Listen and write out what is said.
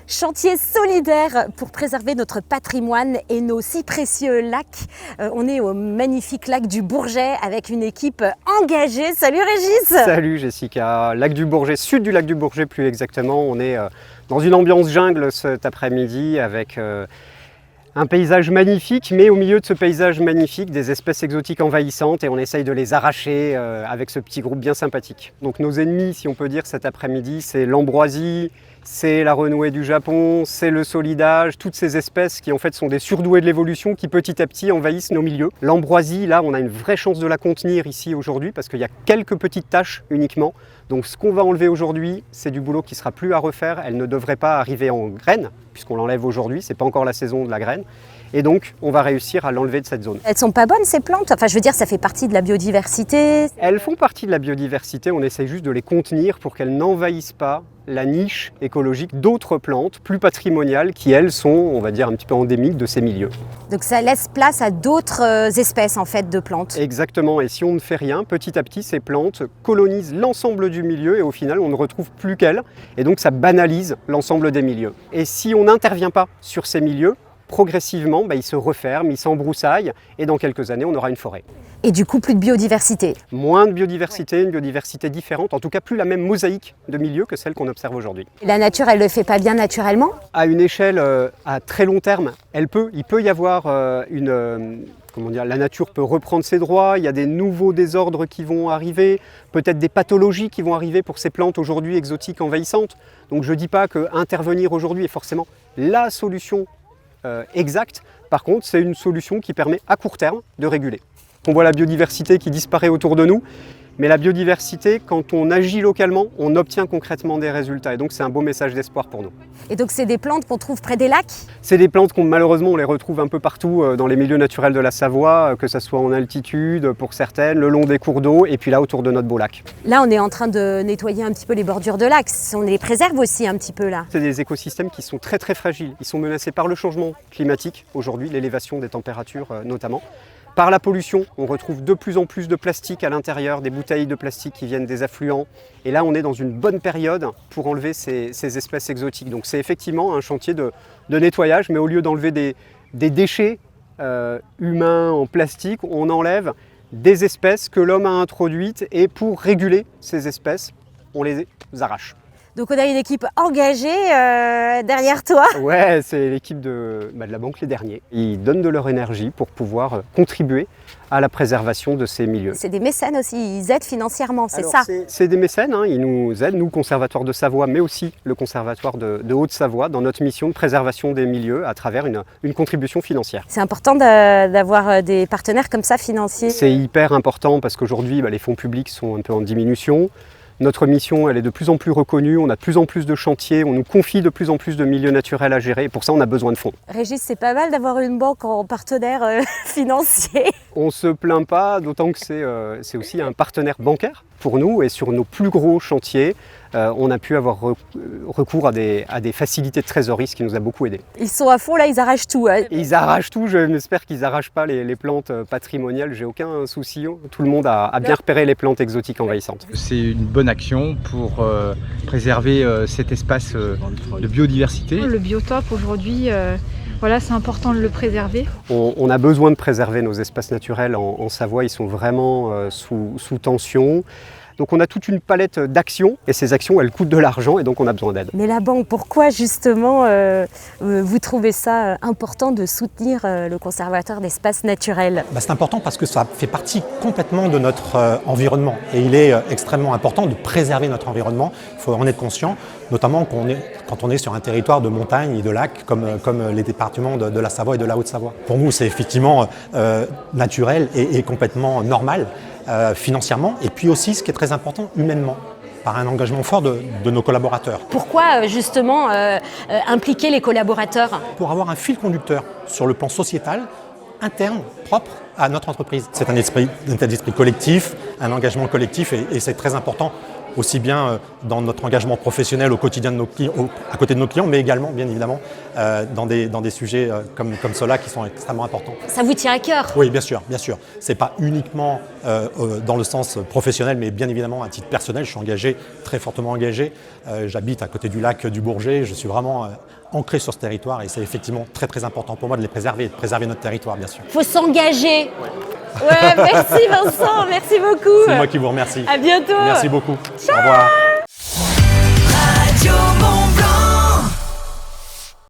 Chantier solidaire pour préserver notre patrimoine et nos si précieux lacs. On est au magnifique lac du Bourget avec une équipe engagée. Salut Régis! Salut Jessica, lac du Bourget, sud du lac du Bourget plus exactement. On est dans une ambiance jungle cet après-midi avec un paysage magnifique, mais au milieu de ce paysage magnifique, des espèces exotiques envahissantes et on essaye de les arracher avec ce petit groupe bien sympathique. Donc nos ennemis, si on peut dire, cet après-midi, c'est l'ambroisie, c'est la renouée du Japon, c'est le solidage, toutes ces espèces qui en fait sont des surdoués de l'évolution qui petit à petit envahissent nos milieux. L'ambroisie, là, on a une vraie chance de la contenir ici aujourd'hui parce qu'il y a quelques petites taches uniquement. Donc ce qu'on va enlever aujourd'hui, c'est du boulot qui ne sera plus à refaire. Elle ne devrait pas arriver en graines puisqu'on l'enlève aujourd'hui, c'est pas encore la saison de la graine. Et donc, on va réussir à l'enlever de cette zone. Elles sont pas bonnes ces plantes? Enfin, je veux dire, ça fait partie de la biodiversité. Elles font partie de la biodiversité, on essaye juste de les contenir pour qu'elles n'envahissent pas la niche écologique d'autres plantes plus patrimoniales qui, elles, sont, on va dire, un petit peu endémiques de ces milieux. Donc ça laisse place à d'autres espèces, en fait, de plantes. Exactement, et si on ne fait rien, petit à petit, ces plantes colonisent l'ensemble du milieu et au final, on ne retrouve plus qu'elles. Et donc, ça banalise l'ensemble des milieux. Et si on n'intervient pas sur ces milieux, progressivement, ils se referment, ils s'embroussaillent et dans quelques années, on aura une forêt. Et du coup, plus de biodiversité. Moins de biodiversité, une biodiversité différente, en tout cas plus la même mosaïque de milieux que celle qu'on observe aujourd'hui. La nature, elle le fait pas bien naturellement? À une échelle à très long terme, il peut y avoir la nature peut reprendre ses droits, il y a des nouveaux désordres qui vont arriver, peut-être des pathologies qui vont arriver pour ces plantes aujourd'hui exotiques envahissantes. Donc je ne dis pas qu'intervenir aujourd'hui est forcément la solution exacte. Par contre, c'est une solution qui permet à court terme de réguler. On voit la biodiversité qui disparaît autour de nous, mais la biodiversité, quand on agit localement, on obtient concrètement des résultats. Et donc, c'est un beau message d'espoir pour nous. Et donc, c'est des plantes qu'on trouve près des lacs? C'est des plantes qu'on malheureusement, on les retrouve un peu partout dans les milieux naturels de la Savoie, que ce soit en altitude pour certaines, le long des cours d'eau et puis là autour de notre beau lac. Là, on est en train de nettoyer un petit peu les bordures de lacs. On les préserve aussi un petit peu là. C'est des écosystèmes qui sont très très fragiles. Ils sont menacés par le changement climatique aujourd'hui, l'élévation des températures notamment. Par la pollution, on retrouve de plus en plus de plastique à l'intérieur, des bouteilles de plastique qui viennent des affluents. Et là, on est dans une bonne période pour enlever ces espèces exotiques. Donc c'est effectivement un chantier de nettoyage, mais au lieu d'enlever des déchets humains en plastique, on enlève des espèces que l'homme a introduites et pour réguler ces espèces, on les arrache. Donc on a une équipe engagée derrière toi. Ouais, c'est l'équipe de la Banque Les Derniers. Ils donnent de leur énergie pour pouvoir contribuer à la préservation de ces milieux. C'est des mécènes aussi, ils aident financièrement, c'est ça? C'est des mécènes, ils nous aident, nous, Conservatoire de Savoie, mais aussi le Conservatoire de Haute-Savoie, dans notre mission de préservation des milieux à travers une contribution financière. C'est important d'avoir des partenaires comme ça financiers? C'est hyper important parce qu'aujourd'hui, les fonds publics sont un peu en diminution. Notre mission, elle est de plus en plus reconnue, on a de plus en plus de chantiers, on nous confie de plus en plus de milieux naturels à gérer et pour ça on a besoin de fonds. Régis, c'est pas mal d'avoir une banque en partenaire financier. On ne se plaint pas, d'autant que c'est aussi un partenaire bancaire pour nous et sur nos plus gros chantiers, on a pu avoir recours à des facilités de trésorerie, ce qui nous a beaucoup aidé. Ils sont à fond là, ils arrachent tout. Hein. Ils arrachent tout, j'espère qu'ils n'arrachent pas les plantes patrimoniales, j'ai aucun souci. Tout le monde a bien repéré les plantes exotiques envahissantes. C'est une bonne action pour préserver cet espace de biodiversité. Le biotope aujourd'hui, voilà, c'est important de le préserver. On a besoin de préserver nos espaces naturels en Savoie, ils sont vraiment sous tension. Donc on a toute une palette d'actions et ces actions elles coûtent de l'argent et donc on a besoin d'aide. Mais la banque, pourquoi justement vous trouvez ça important de soutenir le Conservatoire d'espaces naturels? C'est important parce que ça fait partie complètement de notre environnement et il est extrêmement important de préserver notre environnement. Il faut en être conscient, notamment quand on est sur un territoire de montagne et de lacs comme les départements de la Savoie et de la Haute-Savoie. Pour nous c'est effectivement naturel et complètement normal. Financièrement et puis aussi ce qui est très important humainement par un engagement fort de nos collaborateurs. Pourquoi justement impliquer les collaborateurs? Pour avoir un fil conducteur sur le plan sociétal, interne, propre à notre entreprise. C'est un état d'esprit collectif, un engagement collectif et c'est très important aussi bien dans notre engagement professionnel au quotidien de nos clients, à côté de nos clients, mais également, bien évidemment, dans des sujets comme ceux-là qui sont extrêmement importants. Ça vous tient à cœur? Oui, bien sûr, bien sûr. Ce n'est pas uniquement dans le sens professionnel, mais bien évidemment à titre personnel, je suis engagé, très fortement engagé. J'habite à côté du lac du Bourget, je suis vraiment ancré sur ce territoire et c'est effectivement très très important pour moi de les préserver, de préserver notre territoire, bien sûr. Il faut s'engager. Ouais, merci Vincent, merci beaucoup. C'est moi qui vous remercie. À bientôt. Merci beaucoup. Ciao. Au revoir.